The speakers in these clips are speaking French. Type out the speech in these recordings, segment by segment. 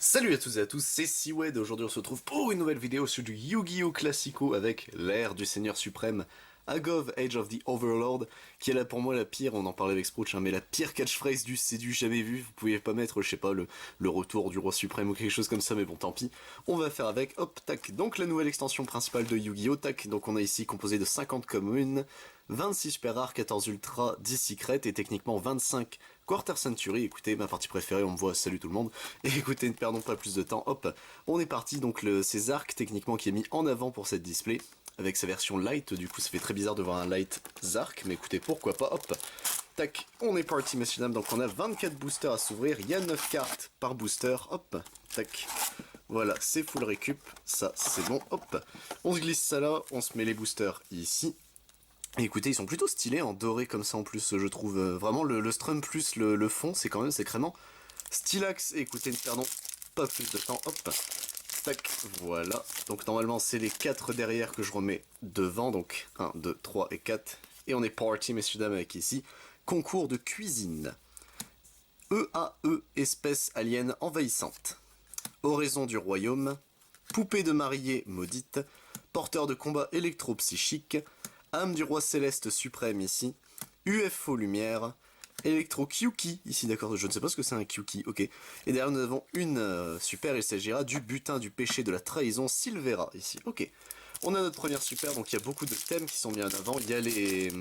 Salut à tous et à tous, c'est Seawed. Aujourd'hui on se retrouve pour une nouvelle vidéo sur du Yu-Gi-Oh! Classico avec l'ère du Seigneur Suprême, Agov Age of the Overlord, qui est là pour moi la pire, on en parlait avec Sprouch, mais la pire catchphrase du c'est du jamais vu. Vous pouvez pas mettre, je sais pas, le retour du roi suprême ou quelque chose comme ça, mais bon tant pis. On va faire avec, hop, tac, donc la nouvelle extension principale de Yu-Gi-Oh! Tac, donc on a ici composé de 50 communes, 26 super rares, 14 ultra, 10 secrets et techniquement 25 Quarter Century. Écoutez, ma partie préférée, on me voit, salut tout le monde. Et écoutez, ne perdons pas plus de temps, hop, on est parti, donc ces arcs techniquement qui est mis en avant pour cette display, avec sa version light, du coup ça fait très bizarre de voir un light Zark, mais écoutez, pourquoi pas, hop. Tac, on est parti messieurs dames, donc on a 24 boosters à s'ouvrir, il y a 9 cartes par booster, hop, tac. Voilà, c'est full récup, ça c'est bon, hop. On se glisse ça là, on se met les boosters ici. Et écoutez, ils sont plutôt stylés en doré comme ça en plus, je trouve. Vraiment, le strum plus le fond, c'est quand même sacrément stylax. Et écoutez, ne perdons pas plus de temps, hop. Tac, voilà. Donc normalement, c'est les 4 derrière que je remets devant, donc 1, 2, 3 et 4. Et on est parti, messieurs dames, avec ici, concours de cuisine. EAE, espèce alien envahissante. Oraison du royaume. Poupée de mariée maudite. Porteur de combat électro-psychique. Âme du roi céleste suprême ici, UFO lumière, Electro Kyuki, ici d'accord, je ne sais pas ce que c'est un Kyuki, ok. Et derrière nous avons une super, il s'agira du butin du péché de la trahison Silvera ici, ok. On a notre première super, donc il y a beaucoup de thèmes qui sont mis en avant, il y a les...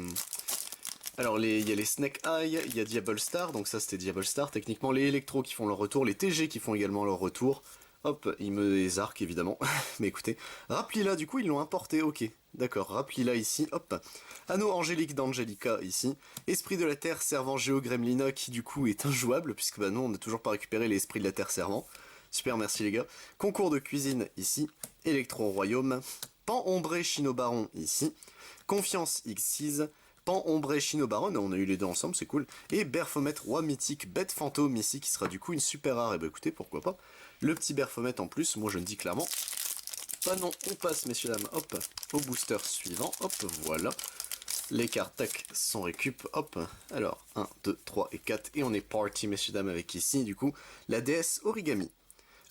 Alors il y a les Snake Eye, il y a Diable Star, donc ça c'était Diable Star, techniquement les Electro qui font leur retour, les TG qui font également leur retour, hop, ils me les arquent évidemment, mais écoutez, Raplila du coup ils l'ont importé, ok, d'accord, Raplila ici, hop, Anneau Angélique d'Angelica ici, Esprit de la Terre servant Géogremlina qui du coup est injouable, puisque bah nous on n'a toujours pas récupéré les Esprits de la Terre servant, super merci les gars, Concours de cuisine ici, Electro Royaume, Pan Ombré Chinobaron ici, Confiance X6, Pan Ombré Chinobaron, on a eu les deux ensemble, c'est cool. Et Berfomet Roi Mythique Bête Fantôme ici, qui sera du coup une super rare. Et bah écoutez, pourquoi pas. Le petit Berfomet en plus, moi je ne dis clairement pas non. On passe, messieurs dames, hop, au booster suivant, hop, voilà. Les cartes, tac, sont récup, hop. Alors, 1, 2, 3 et 4. Et on est parti, messieurs dames, avec ici, du coup, la déesse Origami.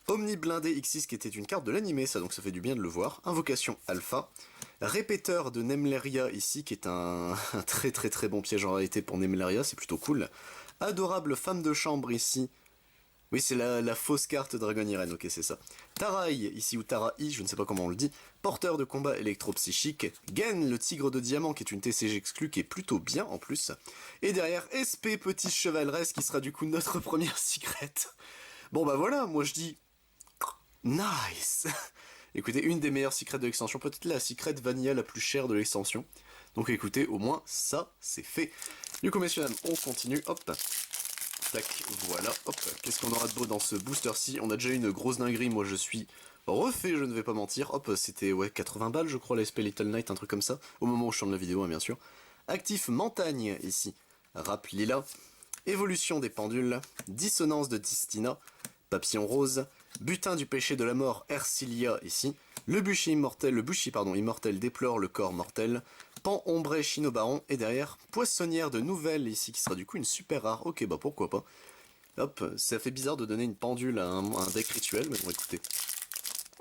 Omni blindé X6 qui était une carte de l'animé, ça donc ça fait du bien de le voir. Invocation Alpha. Répéteur de Nemleria ici, qui est un très très très bon piège en réalité pour Nemleria, c'est plutôt cool. Adorable femme de chambre ici. Oui, c'est la fausse carte Dragon Irene, ok, c'est ça. Tarai, ici, ou Tarai, je ne sais pas comment on le dit. Porteur de combat électro-psychique. Gen, le tigre de diamant, qui est une TCG exclue, qui est plutôt bien en plus. Et derrière, SP, petit chevaleresse, qui sera du coup notre première secret. Bon bah voilà, moi je dis... Nice. Écoutez, une des meilleures secrets de l'extension, peut-être la secret vanilla la plus chère de l'extension. Donc écoutez, au moins, ça, c'est fait. Du coup, messieurs, dames, on continue, hop. Tac, voilà, hop. Qu'est-ce qu'on aura de beau dans ce booster-ci? On a déjà eu une grosse dinguerie, moi je suis refait, je ne vais pas mentir. Hop, c'était, ouais, 80 balles, je crois, la SP Little Night, un truc comme ça. Au moment où je tourne la vidéo, hein, bien sûr. Actif Montagne, ici. Rap Lila. Évolution des pendules. Dissonance de Distina. Papillon rose, butin du péché de la mort Ercilia ici, le bûcher immortel, immortel déplore le corps mortel, pan ombré Chinobaron, et derrière, poissonnière de nouvelles ici, qui sera du coup une super rare, ok bah pourquoi pas. Hop, ça fait bizarre de donner une pendule à un deck rituel, mais bon écoutez,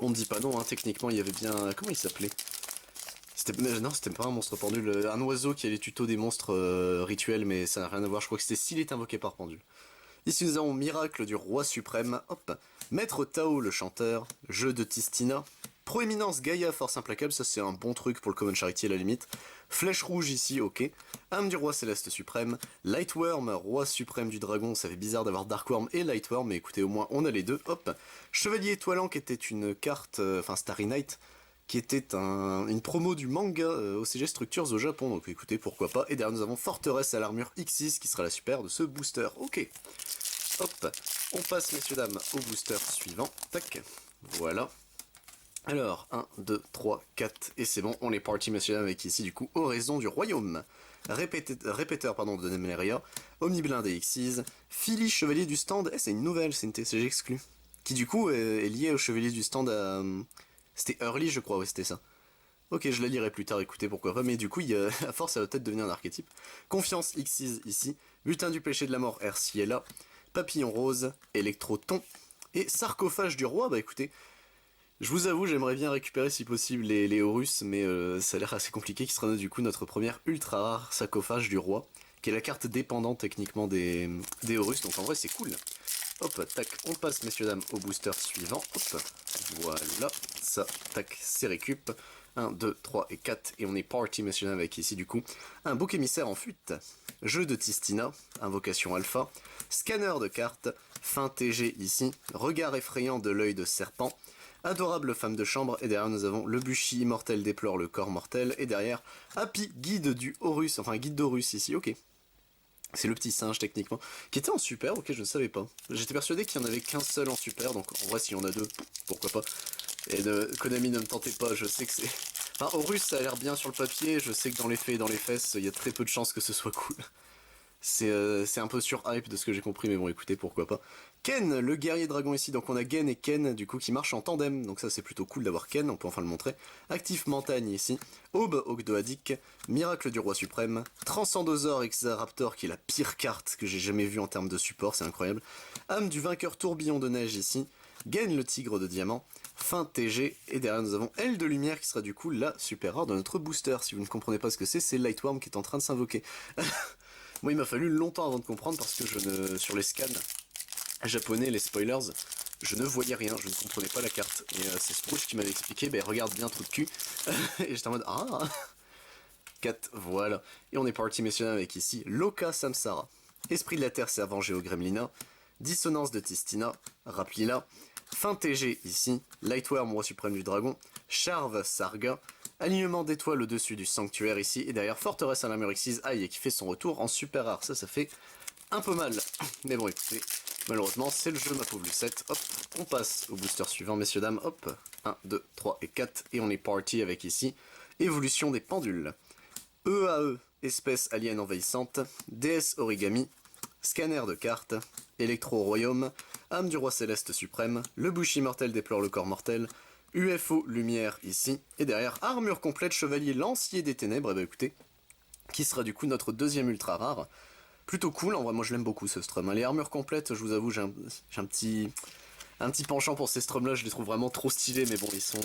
on ne dit pas non, hein, techniquement il y avait bien, comment il s'appelait? Non, c'était pas un monstre pendule, un oiseau qui a les tutos des monstres rituels, mais ça n'a rien à voir, je crois que c'était s'il est invoqué par pendule. Ici nous avons Miracle du Roi Suprême, hop, Maître Tao le chanteur, Jeu de Tistina, Proéminence Gaïa Force Implacable, ça c'est un bon truc pour le Common Charity à la limite, Flèche Rouge ici, ok, Âme du Roi Céleste Suprême, Lightworm, Roi Suprême du Dragon, ça fait bizarre d'avoir Darkworm et Lightworm, mais écoutez au moins on a les deux, hop, Chevalier Étoilant qui était une carte, enfin Starry Night, qui était une promo du manga OCG Structures au Japon, donc écoutez pourquoi pas, et derrière nous avons Forteresse à l'armure X6 qui sera la super de ce booster, ok. Hop, on passe messieurs dames au booster suivant, tac, voilà. Alors, 1, 2, 3, 4, et c'est bon, on est parti messieurs dames avec ici du coup Oraison du Royaume. Répéteur pardon de Nemleria, Omniblindé X6, Philly Chevalier du Stand, c'est une nouvelle, c'est une TCG exclue, qui du coup est liée au Chevalier du Stand à... C'était Early je crois, ouais c'était ça. Ok, je la lirai plus tard, écoutez, pourquoi pas, mais du coup, à force, ça va peut-être devenir un archétype. Confiance X6 ici, Butin du péché de la mort Erciela, Papillon rose, Électroton, Et sarcophage du roi, bah écoutez, je vous avoue, j'aimerais bien récupérer si possible les Horus, mais ça a l'air assez compliqué, qui sera du coup notre première ultra rare sarcophage du roi, qui est la carte dépendante techniquement des Horus, donc en vrai c'est cool. Hop, tac, on passe messieurs dames au booster suivant, hop, voilà, ça, tac, c'est récup. 1, 2, 3 et 4, et on est parti messieurs dames avec ici du coup un bouc émissaire en fuite, jeu de Tistina, invocation alpha, scanner de cartes, fin TG ici, regard effrayant de l'œil de serpent, adorable femme de chambre, et derrière nous avons le Bushi immortel déplore le corps mortel, et derrière Happy guide du Horus, enfin guide d'Horus ici, ok. C'est le petit singe techniquement, qui était en super, ok je ne savais pas. J'étais persuadé qu'il n'y en avait qu'un seul en super, donc en vrai s'il y en a deux, pourquoi pas. Et Konami ne me tentez pas, je sais que c'est... Enfin Horus ça a l'air bien sur le papier, je sais que dans les faits et dans les fesses, il y a très peu de chances que ce soit cool. C'est un peu sur hype de ce que j'ai compris, mais bon écoutez, pourquoi pas. Ken, le guerrier dragon ici, donc on a Gen et Ken du coup qui marchent en tandem, donc ça c'est plutôt cool d'avoir Ken, on peut enfin le montrer. Actif montagne ici, Aube Ogdoadik, Miracle du roi suprême, Transcendosaur Exaraptor qui est la pire carte que j'ai jamais vue en termes de support, c'est incroyable. Âme du vainqueur tourbillon de neige ici, Gen le tigre de diamant, fin TG, et derrière nous avons Aile de lumière qui sera du coup la super rare de notre booster. Si vous ne comprenez pas ce que c'est Lightworm qui est en train de s'invoquer. Moi il m'a fallu longtemps avant de comprendre parce que sur les scans japonais, les spoilers, je ne voyais rien, je ne comprenais pas la carte. Et c'est Sprouch qui m'avait expliqué, ben regarde bien trou de cul. Et j'étais en mode ah 4, voilà. Et on est parti messieurs avec ici Loka Samsara, Esprit de la Terre servant Géogremlina, Dissonance de Tistina, Raplila, Fin TG ici, Lightworm roi suprême du dragon, Charve Sarga, Alignement d'étoiles au-dessus du sanctuaire ici, et derrière Forteresse à l'armure Xyz, aïe, qui fait son retour en super rare. Ça fait un peu mal. Mais bon, écoutez, malheureusement, c'est le jeu, ma pauvre Lucette. Hop, on passe au booster suivant, messieurs, dames. Hop, 1, 2, 3 et 4, et on est parti avec ici, Évolution des pendules. EAE, espèce alien envahissante, déesse origami, scanner de cartes, électro-royaume, âme du roi céleste suprême, le Bushi mortel déplore le corps mortel, UFO lumière ici, et derrière armure complète chevalier lancier des ténèbres, et bah écoutez, qui sera du coup notre deuxième ultra rare. Plutôt cool, en vrai moi je l'aime beaucoup ce strum. Les armures complètes, je vous avoue, j'ai un petit penchant pour ces strums là, je les trouve vraiment trop stylés, mais bon ils sont...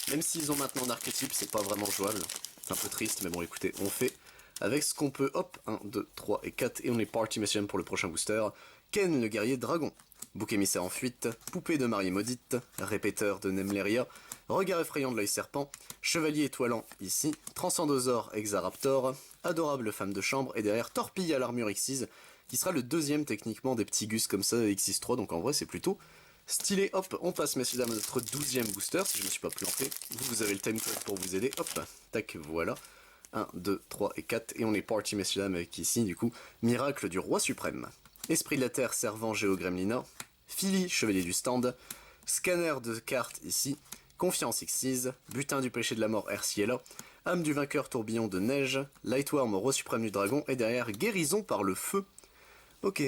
même s'ils ont maintenant un archétype, c'est pas vraiment jouable. C'est un peu triste, mais bon écoutez, on fait avec ce qu'on peut. Hop, 1, 2, 3 et 4, et on est parti messieurs pour le prochain booster. Ken le guerrier dragon, bouc émissaire en fuite, poupée de mariée maudite, répéteur de Nemleria, regard effrayant de l'œil serpent, chevalier étoilant ici, Transcendosaur Exaraptor, adorable femme de chambre, et derrière torpille à l'armure Xyz, qui sera le deuxième techniquement des petits gus comme ça Xyz3, donc en vrai c'est plutôt stylé. Hop, on passe messieurs dames à notre 12e booster, si je me suis pas planté, vous avez le timecode pour vous aider, hop, tac, voilà. 1, 2, 3 et 4, et on est parti messieurs dames avec ici du coup, Miracle du roi suprême. Esprit de la Terre servant Géogremlina, Philly, chevalier du stand, scanner de cartes ici, Confiance Xyz, butin du péché de la mort Erciela, âme du vainqueur tourbillon de neige, Lightworm roi suprême du dragon, et derrière guérison par le feu. Ok,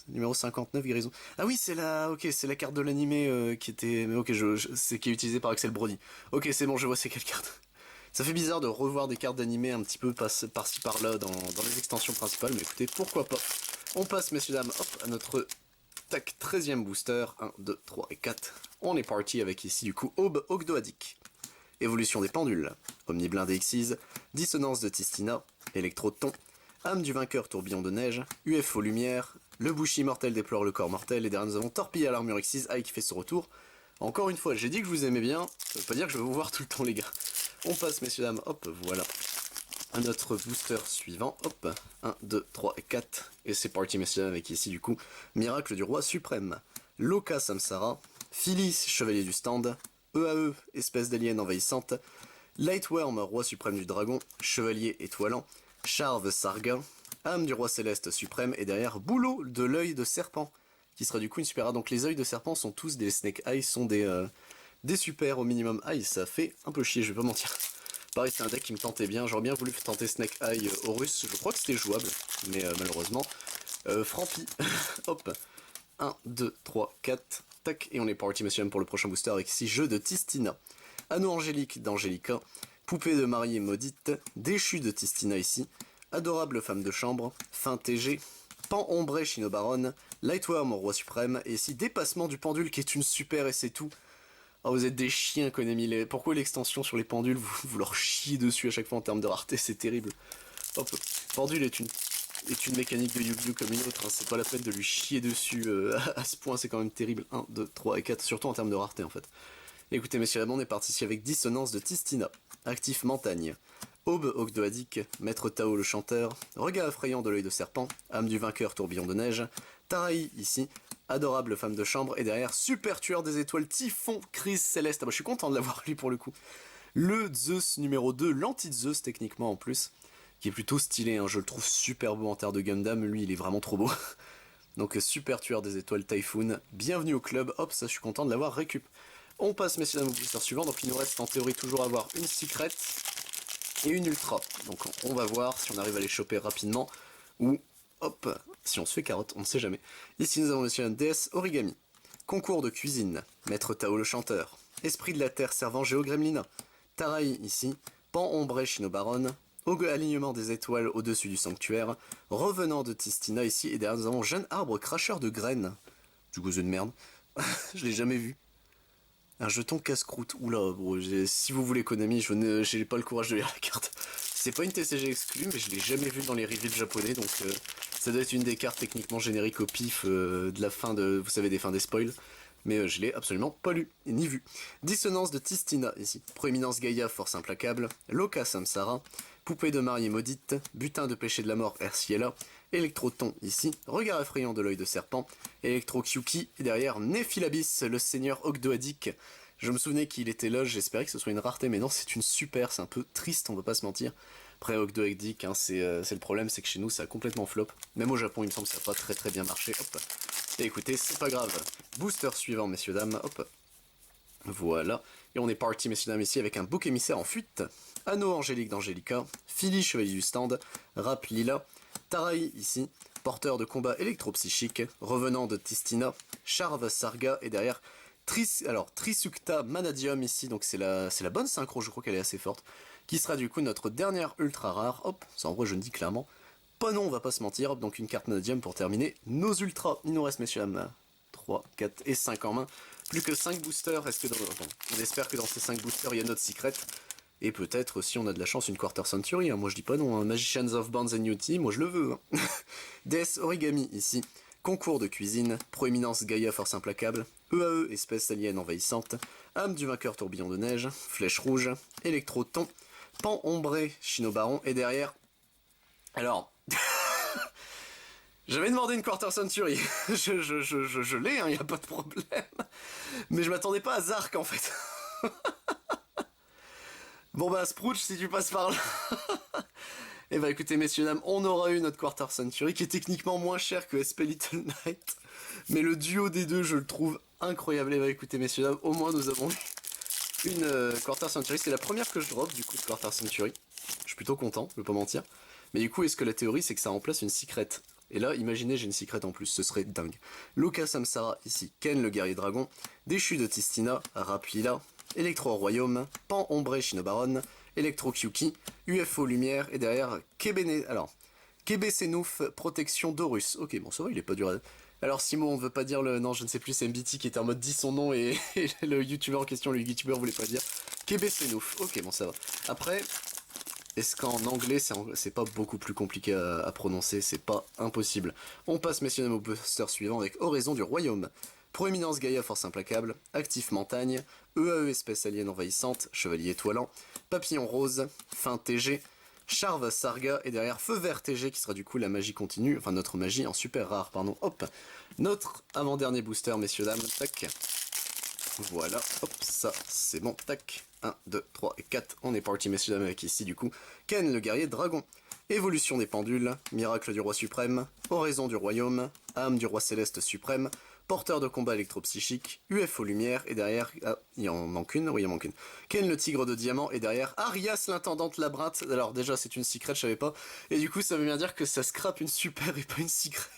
numéro 59, guérison. Ah oui, c'est la carte de l'animé qui était... Mais ok, c'est qui est utilisée par Axel Brody. Ok, c'est bon, je vois c'est quelle carte. Ça fait bizarre de revoir des cartes d'animé un petit peu par-ci par-là dans les extensions principales, mais écoutez, pourquoi pas. On passe, messieurs dames, hop, à notre tac 13e booster. 1, 2, 3 et 4. On est parti avec ici du coup Aube Ogdoadik. Évolution des pendules. Omniblindé Xyz. Dissonance de Tistina. Électro-ton. Âme du vainqueur tourbillon de neige. UFO lumière. Le Bushi mortel déplore le corps mortel. Et derrière nous avons torpille à l'armure Xyz. Aïe qui fait son retour. Encore une fois, j'ai dit que je vous aimais bien. Ça veut pas dire que je vais vous voir tout le temps les gars. On passe messieurs dames, hop, voilà. À notre booster suivant, hop, 1, 2, 3 et 4, et c'est parti messieurs dames avec ici du coup, Miracle du roi suprême, Loka Samsara, Phyllis, chevalier du stand, EAE, espèce d'alien envahissante, Lightworm, roi suprême du dragon, chevalier étoilant, Charve Sarga, âme du roi céleste suprême, et derrière Boulot de l'œil de serpent, qui sera du coup une super rare. Donc les œils de serpent sont tous des Snake Eyes, sont des super au minimum. Aïe, ça fait un peu chier, je vais pas mentir. Pareil, c'est un deck qui me tentait bien. J'aurais bien voulu tenter Snake Eye Horus. Je crois que c'était jouable, mais malheureusement. Frampi. Hop. 1, 2, 3, 4. Tac. Et on est parti, messieurs, pour le prochain booster avec 6 jeux de Tistina. Anneau angélique d'Angelica. Poupée de mariée maudite. Déchu de Tistina ici. Adorable femme de chambre. Fin TG. Pan ombré Shinobaron, Lightworm au roi suprême, et ici dépassement du pendule qui est une super et c'est tout. Oh, vous êtes des chiens Konami, pourquoi l'extension sur les pendules, vous leur chiez dessus à chaque fois en termes de rareté, c'est terrible. Hop, pendule est une mécanique de Yu-Gi-Oh comme une autre, hein. C'est pas la peine de lui chier dessus à ce point, c'est quand même terrible. 1, 2, 3 et 4, surtout en termes de rareté en fait. Écoutez messieurs dames, on est parti ici avec Dissonance de Tistina, Actif Montagne, Aube Ogdoadique, Maître Tao le chanteur, Regard effrayant de l'œil de serpent, Âme du vainqueur tourbillon de neige, Tarai ici, Adorable femme de chambre, et derrière, Super tueur des étoiles, Typhon, Crise céleste. Ah bah, je suis content de l'avoir lu pour le coup. Le Zeus numéro 2, l'anti-Zeus techniquement en plus, qui est plutôt stylé, hein. Je le trouve super beau en terre de Gundam, lui il est vraiment trop beau. Donc super tueur des étoiles Typhoon, bienvenue au club, hop ça je suis content de l'avoir récup. On passe messieurs dames au booster suivant, donc il nous reste en théorie toujours à avoir une secret et une ultra. Donc on va voir si on arrive à les choper rapidement, ou hop, si on se fait carotte, on ne sait jamais. Ici nous avons monsieur DS Origami, Concours de cuisine, Maître Tao le chanteur, Esprit de la terre servant Géogremlina, Tarai ici, Pan ombré Shinobaron, Alignement des étoiles au-dessus du sanctuaire, Revenant de Tistina ici, et derrière nous avons Jeune arbre cracheur de graines. Du coup c'est une merde, je l'ai jamais vu. Un jeton casse-croûte, oula, bro, si vous voulez Konami, j'ai pas le courage de lire la carte. C'est pas une TCG exclue, mais je l'ai jamais vu dans les reveals japonais, donc ça doit être une des cartes techniquement génériques au pif de la fin de, vous savez, des fins des spoils. Mais je l'ai absolument pas lu, ni vu. Dissonance de Tistina, ici. Proéminence Gaïa, force implacable. Loka Samsara. Poupée de mariée maudite. Butin de péché de la mort, Erciela. Électroton, ici. Regard effrayant de l'œil de serpent. Électro Kyuki. Et derrière, Néphilabis, le seigneur Ogdoadique. Je me souvenais qu'il était là, j'espérais que ce soit une rareté, mais non, c'est une super, c'est un peu triste, on va pas se mentir. Après, Ogdoadique, hein, c'est le problème, c'est que chez nous, ça a complètement flop. Même au Japon, il me semble que ça n'a pas très bien marché. Hop. Et écoutez, c'est pas grave. Booster suivant, messieurs dames, hop. Voilà. Et on est parti, messieurs dames, ici avec un bouc émissaire en fuite. Anneau angélique d'Angelica. Philly, chevalier du stand. Rap Lila. Tarai, ici. Porteur de combat électropsychique. Revenant de Tistina. Charve Sarga. Et derrière, Trisukta Manadium, ici. Donc c'est la bonne synchro, je crois qu'elle est assez forte. Qui sera du coup notre dernière ultra rare. Hop, ça en vrai, je le dis clairement. Pas non, on va pas se mentir, donc une carte Manadium pour terminer nos ultras. Il nous reste, messieurs, dames, 3, 4 et 5 en main. Plus que 5 boosters, on espère que dans ces 5 boosters, il y a notre secret. Et peut-être, si on a de la chance, une Quarter Century, hein. Moi je dis pas non, hein. Magicians of Bonds and Newty, moi je le veux. Hein. DS Origami, ici. Concours de cuisine, Proéminence Gaïa, force implacable, EAE, espèce alien envahissante, Âme du vainqueur tourbillon de neige, Flèche rouge, Électroton, Pan ombré Shinobaron, et derrière... Alors... J'avais demandé une Quarter Century, je l'ai, hein, y a pas de problème. Mais je m'attendais pas à Zark en fait. Bon bah Sprouch, si tu passes par là. Et bah écoutez messieurs dames, on aura eu notre Quarter Century qui est techniquement moins cher que SP Little Knight. Mais le duo des deux, je le trouve incroyable. Et bah écoutez messieurs dames, au moins nous avons une Quarter Century. C'est la première que je drop du coup de Quarter Century. Je suis plutôt content, je vais pas mentir. Mais du coup, est-ce que la théorie c'est que ça remplace une secret? Et là, imaginez, j'ai une secret en plus, ce serait dingue. Loka Samsara, ici, Ken le guerrier dragon, Déchu de Tistina, Rapila, Electro Royaume, Pan ombré Shinobaron, Electro Kyuki, UFO Lumière, et derrière, Kebesenouf, Protection d'Horus. Ok, bon, ça va, il est pas dur à... Alors Simo, on ne veut pas dire le... Non, je ne sais plus, c'est MBT qui était en mode dit son nom, et le youtubeur en question, le youtubeur voulait pas dire. Kebesenouf, ok, bon, ça va. Après... Est-ce qu'en anglais c'est pas beaucoup plus compliqué à prononcer? C'est pas impossible. On passe messieurs dames au booster suivant avec Oraison du Royaume. Proéminence Gaïa, force implacable. Actif Montagne. EAE, espèce alien envahissante. Chevalier étoilant. Papillon rose. Fin TG. Charve Sarga. Et derrière Feu vert TG qui sera du coup la magie continue. Enfin notre magie en super rare, pardon. Hop. Notre avant-dernier booster messieurs dames. Tac. Voilà, hop, ça, c'est bon, tac, 1, 2, 3 et 4, on est parti messieurs dames avec ici du coup, Ken le guerrier dragon, Évolution des pendules, Miracle du roi suprême, Oraison du royaume, Âme du roi céleste suprême, Porteur de combat électropsychique, UFO lumière, et derrière, ah, il en manque une, oui il en manque une, Ken le tigre de diamant, et derrière, Arias l'intendante labyrinthe, alors déjà c'est une secret, je savais pas, et du coup ça veut bien dire que ça scrape une super et pas une secret.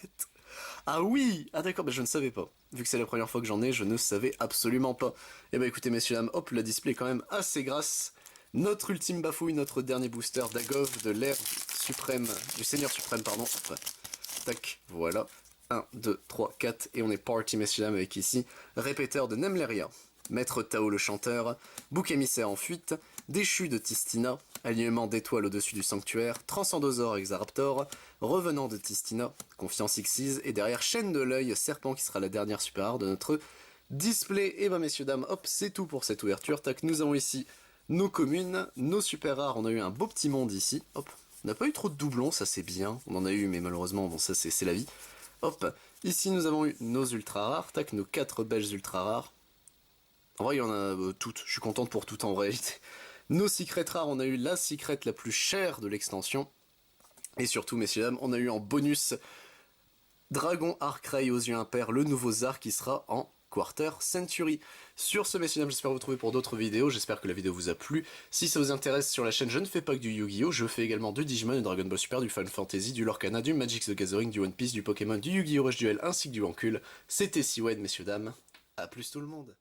Ah oui! Ah d'accord, bah je ne savais pas. Vu que c'est la première fois que j'en ai, je ne savais absolument pas. Et bah écoutez messieurs dames, hop, le display est quand même assez grasse. Notre ultime bafouille, notre dernier booster d'Agov, de l'ère suprême, du seigneur suprême, pardon. Hop. tac, voilà. 1, 2, 3, 4, et on est parti, messieurs dames, avec ici, répéteur de Nemleria, Maître Tao le chanteur, bouc émissaire en fuite, déchu de Tistina, alignement d'étoiles au-dessus du sanctuaire, transcendosaure Exaraptor, revenant de Tistina, confiance Xyz, et derrière chaîne de l'œil, serpent qui sera la dernière super rare de notre display. Et ben messieurs dames, hop, c'est tout pour cette ouverture. Tac, nous avons ici nos communes, nos super rares, on a eu un beau petit monde ici, hop. On n'a pas eu trop de doublons, ça c'est bien, on en a eu mais malheureusement, bon ça c'est la vie. Hop, ici nous avons eu nos ultra rares, tac, nos 4 belges ultra rares. En vrai il y en a toutes, je suis contente pour toutes en réalité. Nos secrets rares, on a eu la secret la plus chère de l'extension. Et surtout messieurs dames, on a eu en bonus Dragon Arcray aux yeux impairs, le nouveau Zar qui sera en Quarter Century. Sur ce messieurs dames, j'espère vous retrouver pour d'autres vidéos, j'espère que la vidéo vous a plu. Si ça vous intéresse sur la chaîne, je ne fais pas que du Yu-Gi-Oh, je fais également du Digimon, du Dragon Ball Super, du Final Fantasy, du Lorcana, du Magic the Gathering, du One Piece, du Pokémon, du Yu-Gi-Oh Rush Duel ainsi que du Ancule. C'était Siwen messieurs dames, à plus tout le monde.